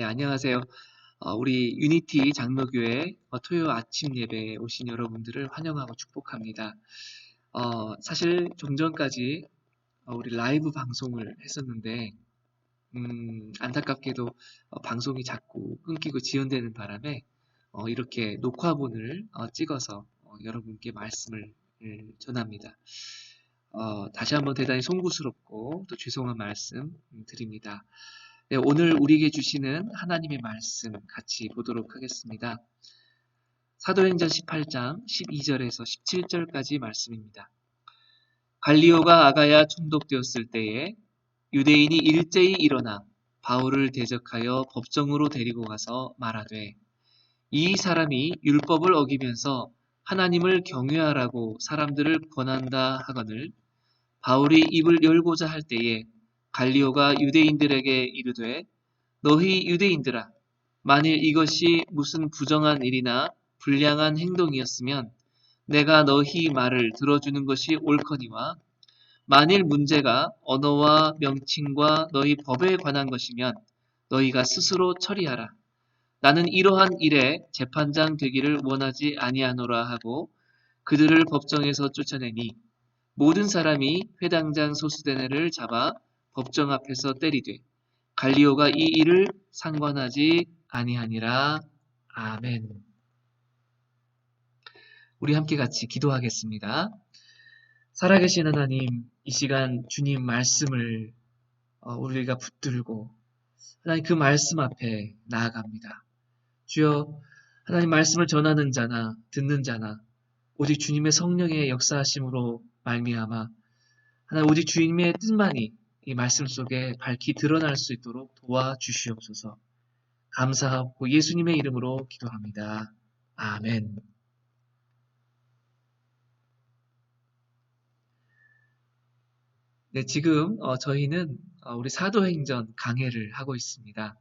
네, 안녕하세요. 우리 유니티 장로교회 토요 아침 예배에 오신 여러분들을 환영하고 축복합니다. 사실 좀 전까지 우리 라이브 방송을 했었는데, 안타깝게도 방송이 자꾸 끊기고 지연되는 바람에 이렇게 녹화본을 찍어서 여러분께 말씀을 전합니다. 다시 한번 대단히 송구스럽고 또 죄송한 말씀 드립니다. 네, 오늘 우리에게 주시는 하나님의 말씀 같이 보도록 하겠습니다. 사도행전 18장 12절에서 17절까지 말씀입니다. 갈리오가 아가야 총독되었을 때에 유대인이 일제히 일어나 바울을 대적하여 법정으로 데리고 가서 말하되 이 사람이 율법을 어기면서 하나님을 경외하라고 사람들을 권한다 하거늘 바울이 입을 열고자 할 때에 갈리오가 유대인들에게 이르되 너희 유대인들아 만일 이것이 무슨 부정한 일이나 불량한 행동이었으면 내가 너희 말을 들어주는 것이 옳거니와 만일 문제가 언어와 명칭과 너희 법에 관한 것이면 너희가 스스로 처리하라. 나는 이러한 일에 재판장 되기를 원하지 아니하노라 하고 그들을 법정에서 쫓아내니 모든 사람이 회당장 소수대네를 잡아 법정 앞에서 때리되 갈리오가 이 일을 상관하지 아니하니라. 아멘. 우리 함께 같이 기도하겠습니다. 살아계신 하나님, 이 시간 주님 말씀을 우리가 붙들고 하나님 그 말씀 앞에 나아갑니다. 주여 하나님 말씀을 전하는 자나 듣는 자나 오직 주님의 성령의 역사하심으로 말미암아 하나님 오직 주님의 뜻만이 이 말씀 속에 밝히 드러날 수 있도록 도와주시옵소서. 감사하고 예수님의 이름으로 기도합니다. 아멘. 네, 지금 저희는 우리 사도행전 강해를 하고 있습니다.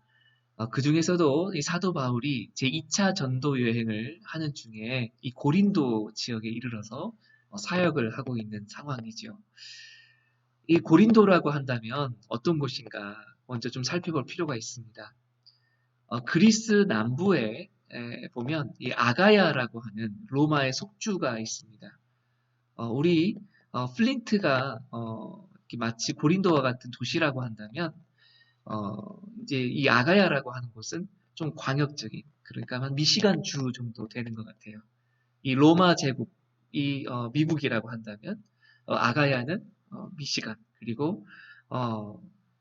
그 중에서도 이 사도 바울이 제2차 전도 여행을 하는 중에 이 고린도 지역에 이르러서 사역을 하고 있는 상황이죠. 이 고린도라고 한다면 어떤 곳인가 먼저 좀 살펴볼 필요가 있습니다. 그리스 남부에 보면 이 아가야라고 하는 로마의 속주가 있습니다. 우리 플린트가 이렇게 마치 고린도와 같은 도시라고 한다면 이제 이 아가야라고 하는 곳은 좀 광역적인 그러니까 한 미시간 주 정도 되는 것 같아요. 이 로마 제국 이 미국이라고 한다면 아가야는 미시간 그리고 어,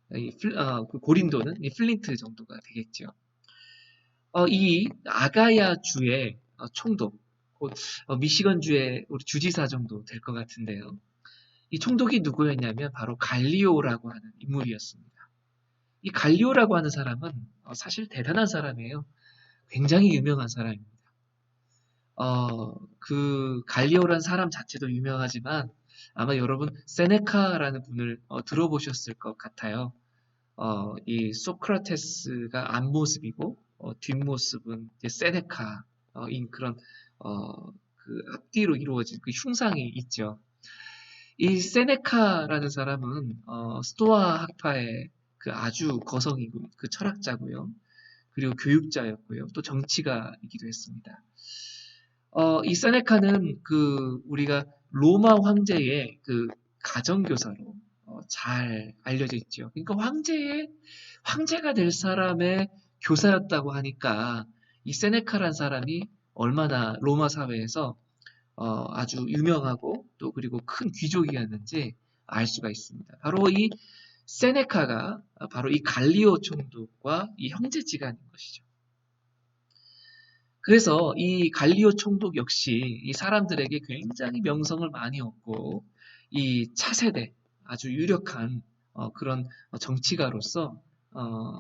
그 고린도는 이 플린트 정도가 되겠죠. 이 아가야 주의 총독, 곧 미시건 주의 우리 주지사 정도 될 것 같은데요. 이 총독이 누구였냐면 바로 갈리오라고 하는 인물이었습니다. 이 갈리오라고 하는 사람은 사실 대단한 사람이에요. 굉장히 유명한 사람입니다. 그 갈리오라는 사람 자체도 유명하지만 아마 여러분 세네카라는 분을 들어보셨을 것 같아요. 이 소크라테스가 앞모습이고 뒷모습은 이제 세네카인 그런 그 앞뒤로 이루어진 그 흉상이 있죠. 이 세네카라는 사람은 스토아 학파의 그 아주 거성이고 그 철학자고요. 그리고 교육자였고요. 또 정치가이기도 했습니다. 이 세네카는 그 우리가 로마 황제의 그 가정교사로 잘 알려져 있죠. 그러니까 황제가 될 사람의 교사였다고 하니까 이 세네카란 사람이 얼마나 로마 사회에서 아주 유명하고 또 그리고 큰 귀족이었는지 알 수가 있습니다. 바로 이 세네카가 바로 이 갈리오 총독과 이 형제지간인 것이죠. 그래서 이 갈리오 총독 역시 이 사람들에게 굉장히 명성을 많이 얻고 이 차세대 아주 유력한 그런 정치가로서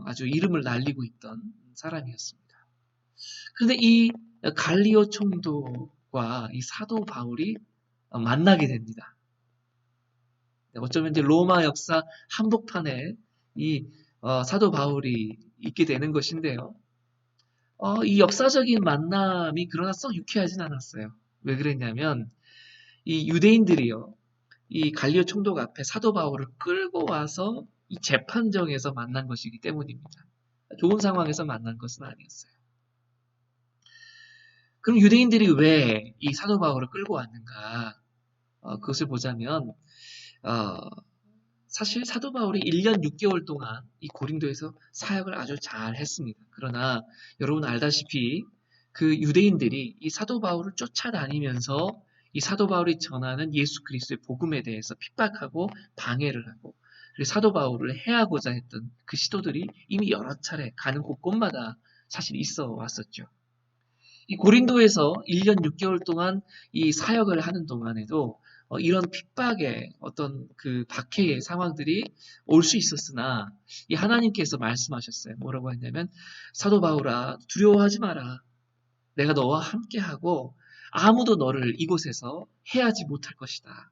아주 이름을 날리고 있던 사람이었습니다. 그런데 이 갈리오 총독과 이 사도 바울이 만나게 됩니다. 어쩌면 이제 로마 역사 한복판에 이 사도 바울이 있게 되는 것인데요. 이 역사적인 만남이 그러나 썩 유쾌하진 않았어요. 왜 그랬냐면 이 유대인들이요. 이 갈리오 총독 앞에 사도 바울을 끌고 와서 이 재판정에서 만난 것이기 때문입니다. 좋은 상황에서 만난 것은 아니었어요. 그럼 유대인들이 왜 이 사도 바울을 끌고 왔는가? 그것을 보자면 어, 사실 사도 바울이 1년 6개월 동안 이 고린도에서 사역을 아주 잘 했습니다. 그러나 여러분 알다시피 그 유대인들이 이 사도 바울을 쫓아다니면서 이 사도 바울이 전하는 예수 그리스도의 복음에 대해서 핍박하고 방해를 하고 그리고 사도 바울을 해하고자 했던 그 시도들이 이미 여러 차례 가는 곳곳마다 사실 있어 왔었죠. 이 고린도에서 1년 6개월 동안 이 사역을 하는 동안에도 이런 핍박의 어떤 그 박해의 상황들이 올 수 있었으나 이 하나님께서 말씀하셨어요. 뭐라고 했냐면 사도 바울아 두려워하지 마라. 내가 너와 함께하고 아무도 너를 이곳에서 해하지 못할 것이다.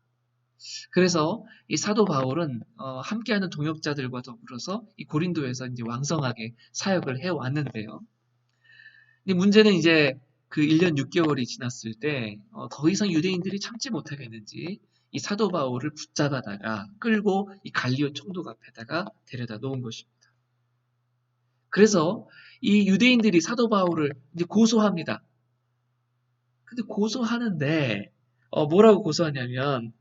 그래서 이 사도 바울은 함께하는 동역자들과 더불어서 이 고린도에서 이제 왕성하게 사역을 해 왔는데요. 문제는 이제 그 1년 6개월이 지났을 때 더 이상 유대인들이 참지 못하겠는지 이 사도 바울을 붙잡아다가 끌고 이 갈리오 총독 앞에다가 데려다 놓은 것입니다. 그래서 이 유대인들이 사도 바울을 이제 고소합니다. 근데 고소하는데 뭐라고 고소하냐면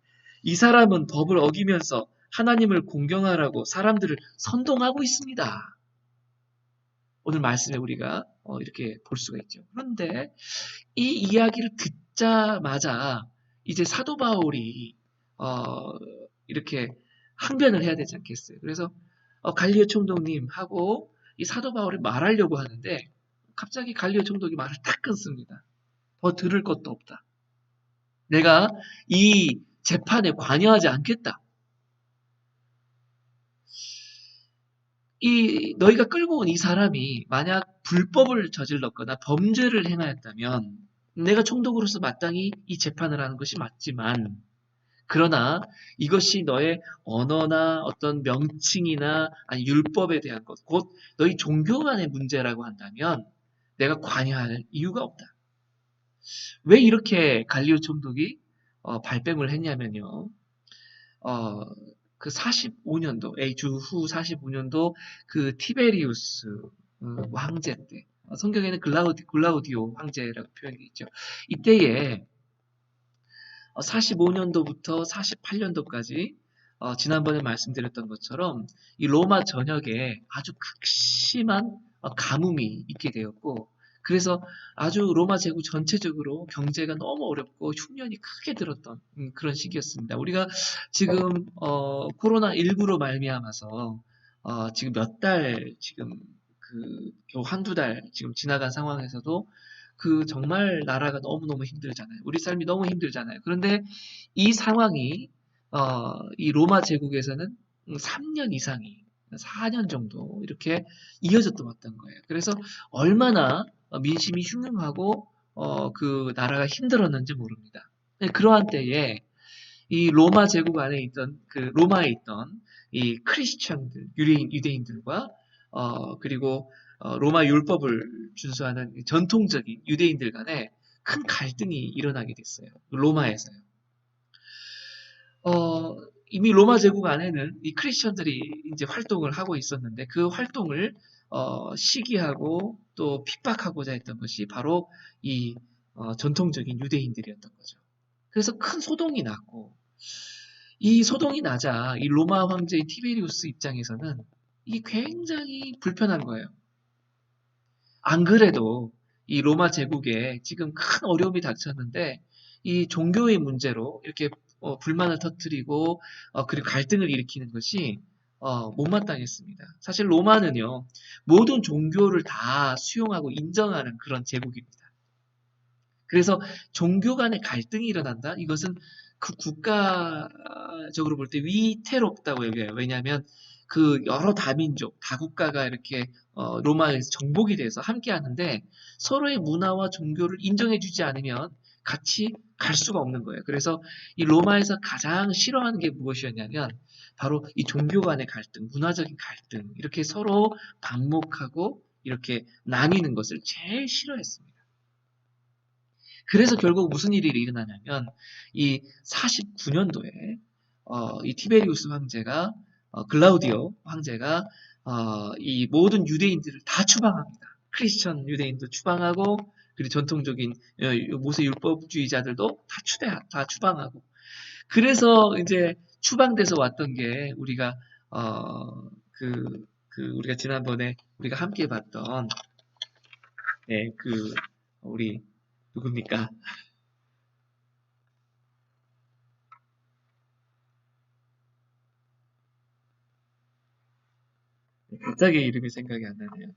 이 사람은 법을 어기면서 하나님을 공경하라고 사람들을 선동하고 있습니다. 오늘 말씀에 우리가 이렇게 볼 수가 있죠. 그런데 이 이야기를 듣자마자 이제 사도 바울이 어, 이렇게 항변을 해야 되지 않겠어요. 그래서 갈리오 총독님하고 이 사도 바울이 말하려고 하는데 갑자기 갈리오 총독이 말을 탁 끊습니다. 더 들을 것도 없다. 내가 이 재판에 관여하지 않겠다. 이 너희가 끌고 온 이 사람이 만약 불법을 저질렀거나 범죄를 행하였다면 내가 총독으로서 마땅히 이 재판을 하는 것이 맞지만 그러나 이것이 너의 언어나 어떤 명칭이나 아니 율법에 대한 것, 곧 너희 종교 간의 문제라고 한다면 내가 관여할 이유가 없다. 왜 이렇게 갈리오 총독이 발뺌을 했냐면요. 어, 그 45년도, 주후 45년도 그 티베리우스 황제 때, 성경에는 글라우디오 황제라고 표현이 있죠. 이때에 45년도부터 48년도까지 지난번에 말씀드렸던 것처럼 이 로마 전역에 아주 극심한 가뭄이 있게 되었고 그래서 아주 로마 제국 전체적으로 경제가 너무 어렵고 흉년이 크게 들었던 그런 시기였습니다. 우리가 지금 코로나19로 말미암아서 지금 몇 달 지금 그 겨우 한두 달 지금 지나간 상황에서도 그 정말 나라가 너무너무 힘들잖아요. 우리 삶이 너무 힘들잖아요. 그런데 이 상황이 이 로마 제국에서는 3년 이상이 4년 정도 이렇게 이어졌던 왔던 거예요. 그래서 얼마나 민심이 흉흉하고 그 나라가 힘들었는지 모릅니다. 그러한 때에 이 로마 제국 안에 있던 그 로마에 있던 이 크리스천들 유대인들과 그리고 로마 율법을 준수하는 전통적인 유대인들 간에 큰 갈등이 일어나게 됐어요. 로마에서요. 이미 로마 제국 안에는 이 크리스천들이 이제 활동을 하고 있었는데 그 활동을 시기하고 또 핍박하고자 했던 것이 바로 이 전통적인 유대인들이었던 거죠. 그래서 큰 소동이 났고 이 소동이 나자 이 로마 황제인 티베리우스 입장에서는 이게 굉장히 불편한 거예요. 안 그래도 이 로마 제국에 지금 큰 어려움이 닥쳤는데 이 종교의 문제로 이렇게 불만을 터뜨리고 그리고 갈등을 일으키는 것이 못마땅했습니다. 사실 로마는요 모든 종교를 다 수용하고 인정하는 그런 제국입니다. 그래서 종교 간의 갈등이 일어난다? 이것은 그 국가적으로 볼 때 위태롭다고 여겨요. 왜냐하면 그 여러 다민족, 다국가가 이렇게 로마에서 정복이 돼서 함께 하는데 서로의 문화와 종교를 인정해주지 않으면 같이 갈 수가 없는 거예요. 그래서 이 로마에서 가장 싫어하는 게 무엇이었냐면 바로 이 종교 간의 갈등, 문화적인 갈등, 이렇게 서로 반목하고 이렇게 나뉘는 것을 제일 싫어했습니다. 그래서 결국 무슨 일이 일어나냐면 이 49년도에 이 티베리우스 황제가 글라우디오 황제가 이 모든 유대인들을 다 추방합니다. 크리스천 유대인도 추방하고, 그리고 전통적인 모세 율법주의자들도 다 추방하고. 그래서 이제 추방돼서 왔던 게 우리가 우리가 지난번에 우리가 함께 봤던 네, 우리 누굽니까? 갑자기 이름이 생각이 안 나네요.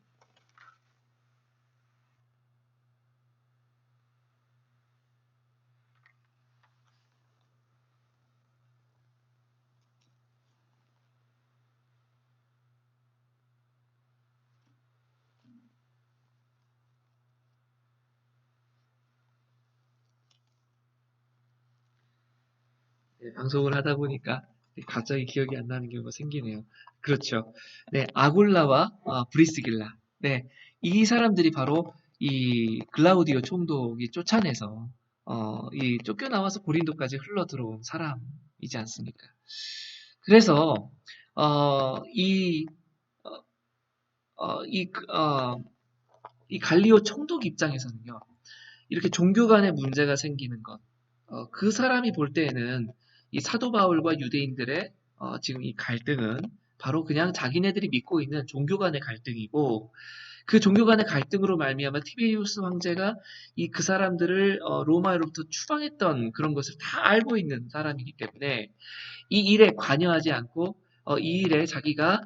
네, 방송을 하다 보니까 갑자기 기억이 안 나는 경우가 생기네요. 그렇죠. 네, 아굴라와 브리스길라. 네, 이 사람들이 바로 이 글라우디오 총독이 쫓아내서 이 쫓겨나와서 고린도까지 흘러 들어온 사람이지 않습니까? 그래서 어, 이, 어, 어, 이, 그, 어, 이 갈리오 총독 입장에서는요, 이렇게 종교 간의 문제가 생기는 것, 그 사람이 볼 때에는 이 사도 바울과 유대인들의 지금 이 갈등은 바로 그냥 자기네들이 믿고 있는 종교 간의 갈등이고, 그 종교 간의 갈등으로 말미암아 티베리우스 황제가 그 사람들을 로마로부터 추방했던 그런 것을 다 알고 있는 사람이기 때문에 이 일에 관여하지 않고 이 일에 자기가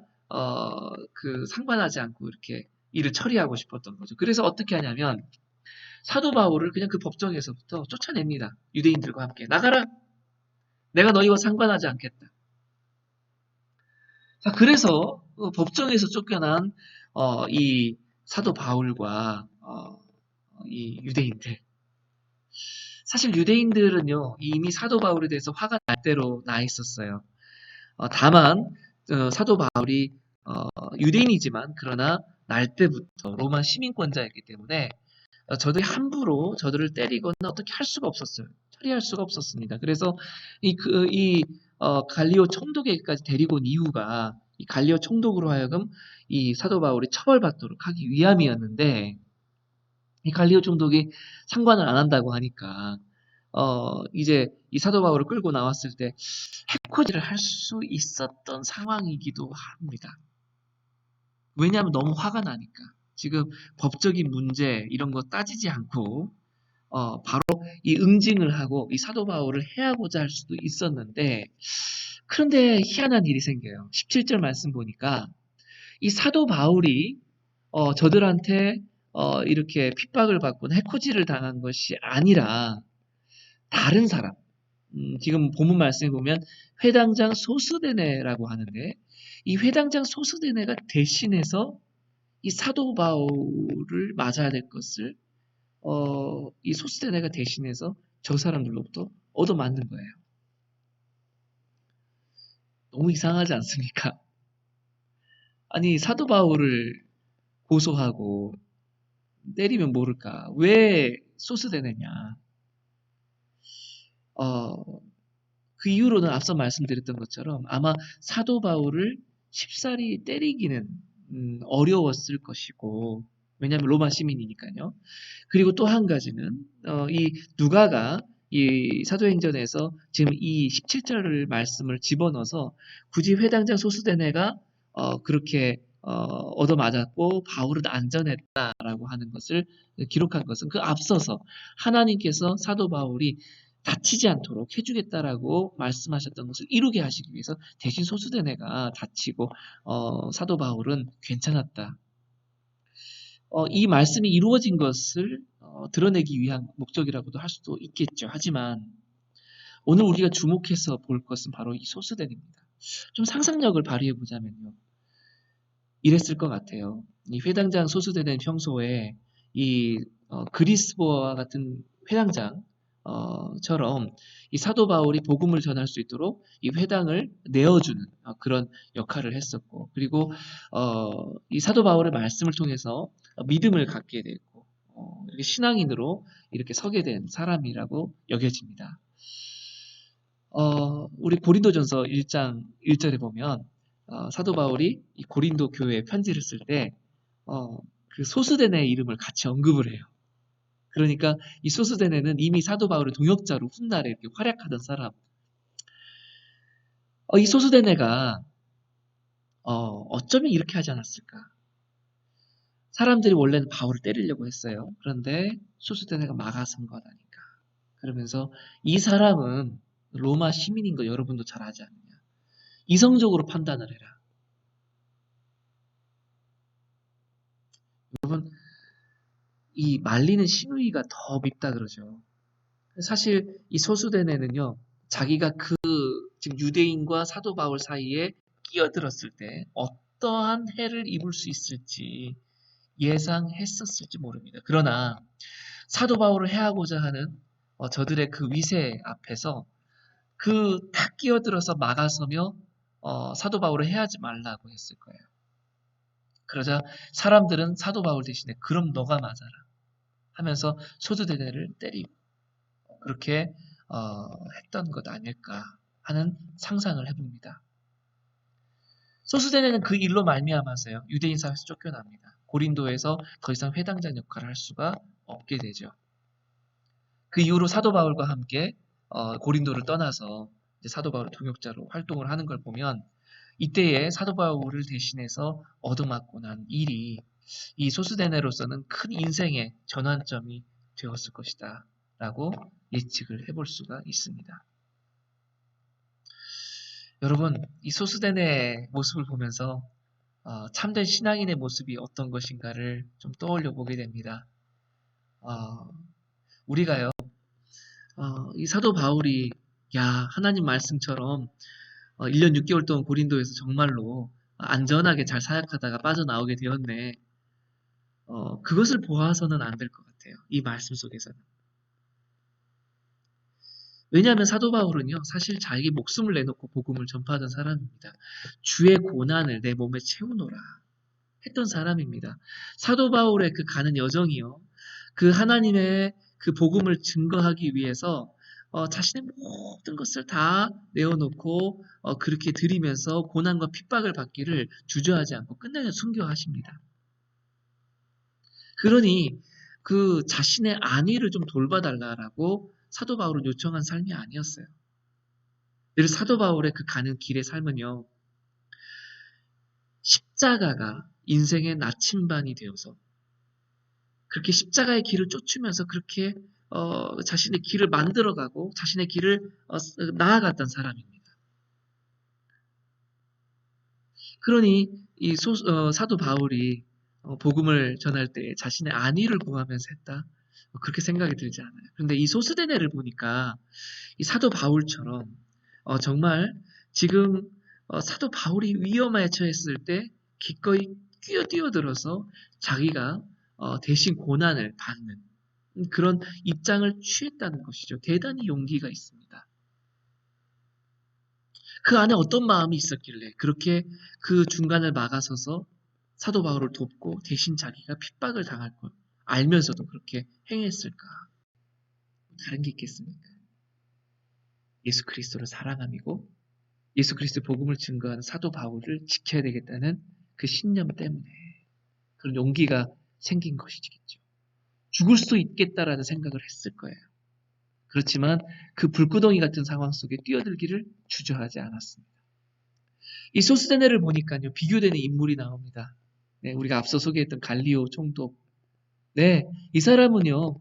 상관하지 않고 이렇게 일을 처리하고 싶었던 거죠. 그래서 어떻게 하냐면 사도 바울을 그냥 그 법정에서부터 쫓아냅니다. 유대인들과 함께 나가라. 내가 너희와 상관하지 않겠다. 자, 그래서 법정에서 쫓겨난 이 사도 바울과 이 유대인들. 사실 유대인들은요 이미 사도 바울에 대해서 화가 날 대로 나 있었어요. 다만 사도 바울이 유대인이지만 그러나 날 때부터 로마 시민권자였기 때문에 저들이 함부로 저들을 때리거나 어떻게 할 수가 없었어요. 처리할 수가 없었습니다. 그래서 갈리오 총독에게까지 데리고 온 이유가 이 갈리오 총독으로 하여금 이 사도 바울이 처벌받도록 하기 위함이었는데 이 갈리오 총독이 상관을 안 한다고 하니까 이제 이 사도 바울을 끌고 나왔을 때 해코지를 할 수 있었던 상황이기도 합니다. 왜냐하면 너무 화가 나니까. 지금 법적인 문제 이런 거 따지지 않고 바로 이 응징을 하고 이 사도 바울을 해하고자 할 수도 있었는데 그런데 희한한 일이 생겨요. 17절 말씀 보니까 이 사도 바울이 저들한테 이렇게 핍박을 받거나 해코지를 당한 것이 아니라 다른 사람 지금 본문 말씀에 보면 회당장 소스데네라고 하는데 이 회당장 소스데네가 대신해서 이 사도 바울을 맞아야 될 것을 이 소스데네가 대신해서 저 사람들로부터 얻어맞는 거예요. 너무 이상하지 않습니까? 아니 사도 바울을 고소하고 때리면 모를까? 왜 소스데네냐? 어, 그 이후로는 앞서 말씀드렸던 것처럼 아마 사도 바울을 쉽사리 때리기는 어려웠을 것이고 왜냐하면 로마 시민이니까요. 그리고 또 한 가지는 이 누가가 이 사도행전에서 지금 이 17절 말씀을 집어넣어서 굳이 회당장 소스데네가 그렇게 얻어맞았고 바울은 안전했다라고 하는 것을 기록한 것은 그 앞서서 하나님께서 사도 바울이 다치지 않도록 해주겠다라고 말씀하셨던 것을 이루게 하시기 위해서 대신 소수대네가 다치고 사도 바울은 괜찮았다. 이 말씀이 이루어진 것을 드러내기 위한 목적이라고도 할 수도 있겠죠. 하지만 오늘 우리가 주목해서 볼 것은 바로 이 소수대입니다. 좀 상상력을 발휘해 보자면요. 이랬을 것 같아요. 이 회당장 소수대는 평소에 이 그리스도와 같은 회당장처럼 이 사도 바울이 복음을 전할 수 있도록 이 회당을 내어주는 그런 역할을 했었고, 그리고 이 사도 바울의 말씀을 통해서 믿음을 갖게 되고 이렇게 신앙인으로 이렇게 서게 된 사람이라고 여겨집니다. 우리 고린도전서 1장 1절에 보면 사도 바울이 이 고린도 교회에 편지를 쓸 때, 그 소스데네의 이름을 같이 언급을 해요. 그러니까 이 소스데네는 이미 사도 바울의 동역자로 훗날에 이렇게 활약하던 사람. 이 소스데네가 어쩌면 이렇게 하지 않았을까? 사람들이 원래는 바울을 때리려고 했어요. 그런데 소스데네가 막아선 것 아닌가. 그러면서 이 사람은 로마 시민인 거 여러분도 잘 아지 않느냐. 이성적으로 판단을 해라. 여러분, 이 말리는 시누이가 더 밉다 그러죠. 사실 이 소수대네는요, 자기가 지금 유대인과 사도 바울 사이에 끼어들었을 때 어떠한 해를 입을 수 있을지 예상했었을지 모릅니다. 그러나 사도 바울을 해하고자 하는 저들의 그 위세 앞에서 탁 끼어들어서 막아서며 사도 바울을 해하지 말라고 했을 거예요. 그러자 사람들은 사도 바울 대신에 그럼 너가 맞아라 하면서 소수대대를 때리고 그렇게 했던 것 아닐까 하는 상상을 해봅니다. 소수대대는 그 일로 말미암아서요 유대인 사회에서 쫓겨납니다. 고린도에서 더 이상 회당장 역할을 할 수가 없게 되죠. 그 이후로 사도 바울과 함께 고린도를 떠나서 이제 사도 바울의 동역자로 활동을 하는 걸 보면 이때에 사도 바울을 대신해서 얻어맞고 난 일이 이 소스데네로서는 큰 인생의 전환점이 되었을 것이다 라고 예측을 해볼 수가 있습니다. 여러분, 이 소스데네 모습을 보면서 참된 신앙인의 모습이 어떤 것인가를 좀 떠올려 보게 됩니다. 우리가요, 이 사도 바울이 하나님 말씀처럼 1년 6개월 동안 고린도에서 정말로 안전하게 잘 사역하다가 빠져나오게 되었네. 그것을 보아서는 안 될 것 같아요. 이 말씀 속에서는. 왜냐하면 사도 바울은요, 사실 자기 목숨을 내놓고 복음을 전파하던 사람입니다. 주의 고난을 내 몸에 채우노라 했던 사람입니다. 사도 바울의 그 가는 여정이요, 그 하나님의 그 복음을 증거하기 위해서 자신의 모든 것을 다 내어놓고 그렇게 드리면서 고난과 핍박을 받기를 주저하지 않고 끝내는 순교하십니다. 그러니 그 자신의 안위를 좀 돌봐달라라고 사도 바울은 요청한 삶이 아니었어요. 늘 사도 바울의 그 가는 길의 삶은요, 십자가가 인생의 나침반이 되어서 그렇게 십자가의 길을 쫓으면서 그렇게 자신의 길을 만들어가고 자신의 길을 나아갔던 사람입니다. 그러니 이 사도 바울이 복음을 전할 때 자신의 안위를 구하면서 했다. 그렇게 생각이 들지 않아요. 그런데 이 소스데네를 보니까 이 사도 바울처럼 정말 지금 사도 바울이 위험에 처했을 때 기꺼이 뛰어들어서 자기가 대신 고난을 받는 그런 입장을 취했다는 것이죠. 대단히 용기가 있습니다. 그 안에 어떤 마음이 있었길래 그렇게 그 중간을 막아서서 사도 바울을 돕고 대신 자기가 핍박을 당할 걸 알면서도 그렇게 행했을까? 다른 게 있겠습니까? 예수 그리스도를 사랑함이고 예수 그리스도 복음을 증거하는 사도 바울을 지켜야 되겠다는 그 신념 때문에 그런 용기가 생긴 것이겠죠. 죽을 수 있겠다라는 생각을 했을 거예요. 그렇지만 그 불구덩이 같은 상황 속에 뛰어들기를 주저하지 않았습니다. 이 소스데네를 보니까요, 비교되는 인물이 나옵니다. 네, 우리가 앞서 소개했던 갈리오 총독. 네, 이 사람은요,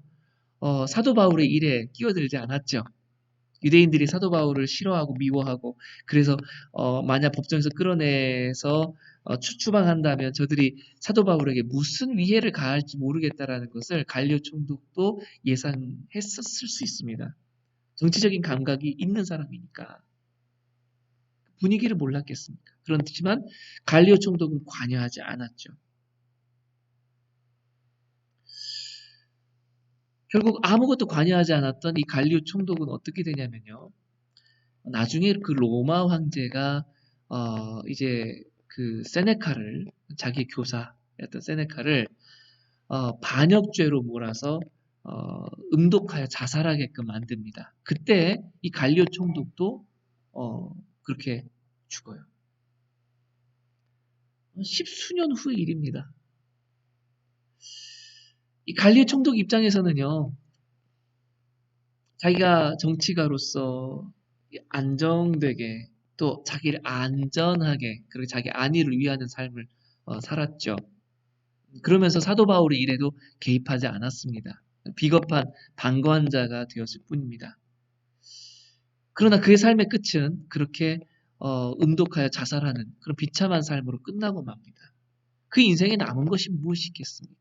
사도 바울의 일에 끼어들지 않았죠. 유대인들이 사도 바울을 싫어하고 미워하고 그래서 만약 법정에서 끌어내서 추방한다면 저들이 사도 바울에게 무슨 위해를 가할지 모르겠다라는 것을 갈리오 총독도 예상했었을 수 있습니다. 정치적인 감각이 있는 사람이니까 분위기를 몰랐겠습니까? 그렇지만 갈리오 총독은 관여하지 않았죠. 결국 아무것도 관여하지 않았던 이 갈리오 총독은 어떻게 되냐면요. 나중에 그 로마 황제가 이제 그 세네카를 자기 교사였던 세네카를 반역죄로 몰아서 음독하여 자살하게끔 만듭니다. 그때 이 갈리오 총독도 그렇게 죽어요. 십수년 후의 일입니다. 이 갈리오 총독 입장에서는요, 자기가 정치가로서 안정되게 또 자기를 안전하게 그리고 자기 안위를 위하는 삶을 살았죠. 그러면서 사도 바울의 일에도 개입하지 않았습니다. 비겁한 방관자가 되었을 뿐입니다. 그러나 그의 삶의 끝은 그렇게 음독하여 자살하는 그런 비참한 삶으로 끝나고 맙니다. 그 인생에 남은 것이 무엇이겠습니까?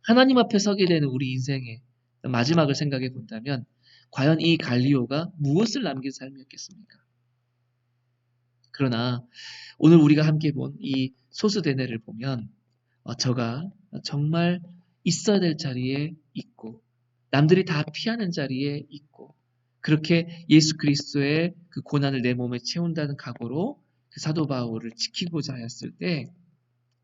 하나님 앞에 서게 되는 우리 인생의 마지막을 생각해 본다면 과연 이 갈리오가 무엇을 남긴 삶이었겠습니까? 그러나 오늘 우리가 함께 본 이 소스데네를 보면 저가 정말 있어야 될 자리에 있고 남들이 다 피하는 자리에 있고 그렇게 예수 그리스도의 그 고난을 내 몸에 채운다는 각오로 그 사도 바울을 지키고자 하였을 때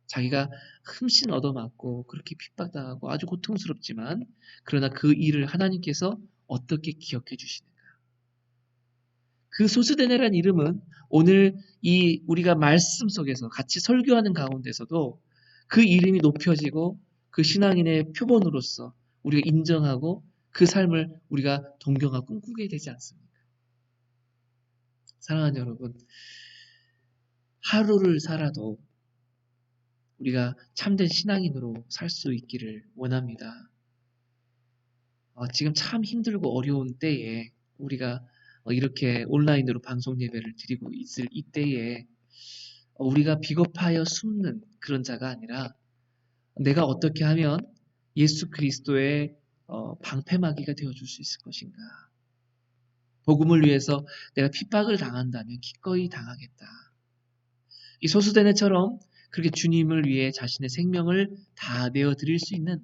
자기가 흠씬 얻어맞고 그렇게 핍박당하고 아주 고통스럽지만 그러나 그 일을 하나님께서 어떻게 기억해 주시는가. 그 소스데네라는 이름은 오늘 이 우리가 말씀 속에서 같이 설교하는 가운데서도 그 이름이 높여지고 그 신앙인의 표본으로서 우리가 인정하고 그 삶을 우리가 동경하고 꿈꾸게 되지 않습니까? 사랑하는 여러분, 하루를 살아도 우리가 참된 신앙인으로 살 수 있기를 원합니다. 지금 참 힘들고 어려운 때에 우리가 이렇게 온라인으로 방송 예배를 드리고 있을 이때에 우리가 비겁하여 숨는 그런 자가 아니라 내가 어떻게 하면 예수 그리스도의 방패막이가 되어줄 수 있을 것인가. 복음을 위해서 내가 핍박을 당한다면 기꺼이 당하겠다. 이 소수대네처럼 그렇게 주님을 위해 자신의 생명을 다 내어드릴 수 있는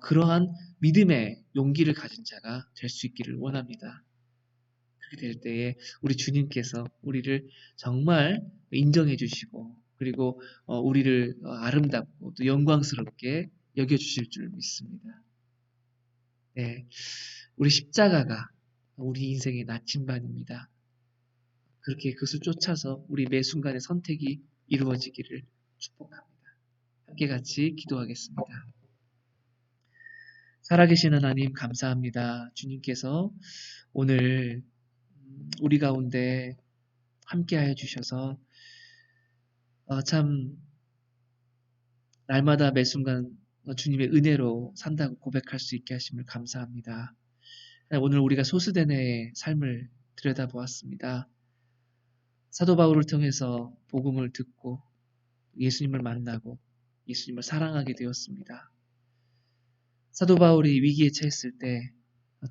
그러한 믿음의 용기를 가진 자가 될 수 있기를 원합니다. 그렇게 될 때에 우리 주님께서 우리를 정말 인정해 주시고 그리고 우리를 아름답고 또 영광스럽게 여겨주실 줄 믿습니다. 네, 우리 십자가가 우리 인생의 나침반입니다. 그렇게 그것을 쫓아서 우리 매 순간의 선택이 이루어지기를 축복합니다. 함께 같이 기도하겠습니다. 살아계신 하나님 감사합니다. 주님께서 오늘 우리 가운데 함께하여 주셔서 참 날마다 매 순간 주님의 은혜로 산다고 고백할 수 있게 하심을 감사합니다. 오늘 우리가 소스데네의 삶을 들여다보았습니다. 사도 바울을 통해서 복음을 듣고 예수님을 만나고 예수님을 사랑하게 되었습니다. 사도 바울이 위기에 처했을 때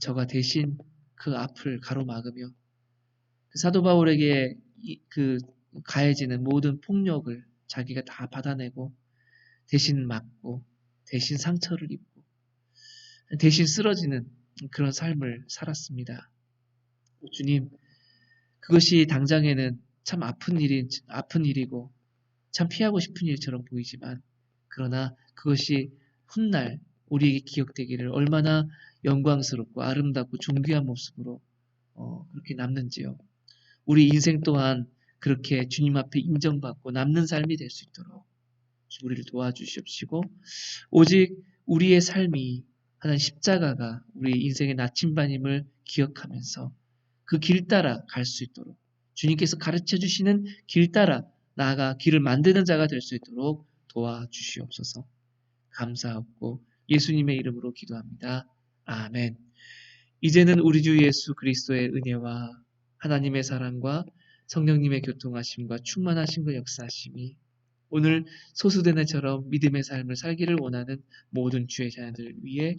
저가 대신 그 앞을 가로막으며 사도 바울에게 그 가해지는 모든 폭력을 자기가 다 받아내고 대신 맞고 대신 상처를 입고 대신 쓰러지는 그런 삶을 살았습니다. 주님, 그것이 당장에는 참 아픈 일이고 참 피하고 싶은 일처럼 보이지만 그러나 그것이 훗날 우리에게 기억되기를 얼마나 영광스럽고 아름답고 존귀한 모습으로 그렇게 남는지요. 우리 인생 또한 그렇게 주님 앞에 인정받고 남는 삶이 될 수 있도록 우리를 도와주시옵시고 오직 우리의 삶이 하나님 십자가가 우리 인생의 나침반임을 기억하면서 그 길 따라 갈 수 있도록 주님께서 가르쳐 주시는 길 따라 나아가 길을 만드는 자가 될 수 있도록 도와주시옵소서. 감사하고 예수님의 이름으로 기도합니다. 아멘. 이제는 우리 주 예수 그리스도의 은혜와 하나님의 사랑과 성령님의 교통하심과 충만하신 역사하심이 오늘 소수대네처럼 믿음의 삶을 살기를 원하는 모든 주의 자녀들 위해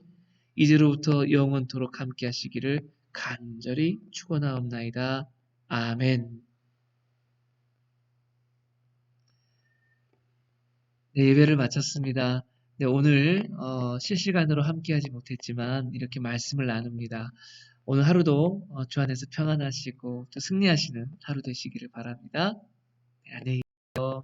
이제로부터 영원토록 함께 하시기를 간절히 축원하옵나이다. 아멘. 네, 예배를 마쳤습니다. 네, 오늘 실시간으로 함께하지 못했지만 이렇게 말씀을 나눕니다. 오늘 하루도 주 안에서 평안하시고 또 승리하시는 하루 되시기를 바랍니다. 네, 안녕히 계세요.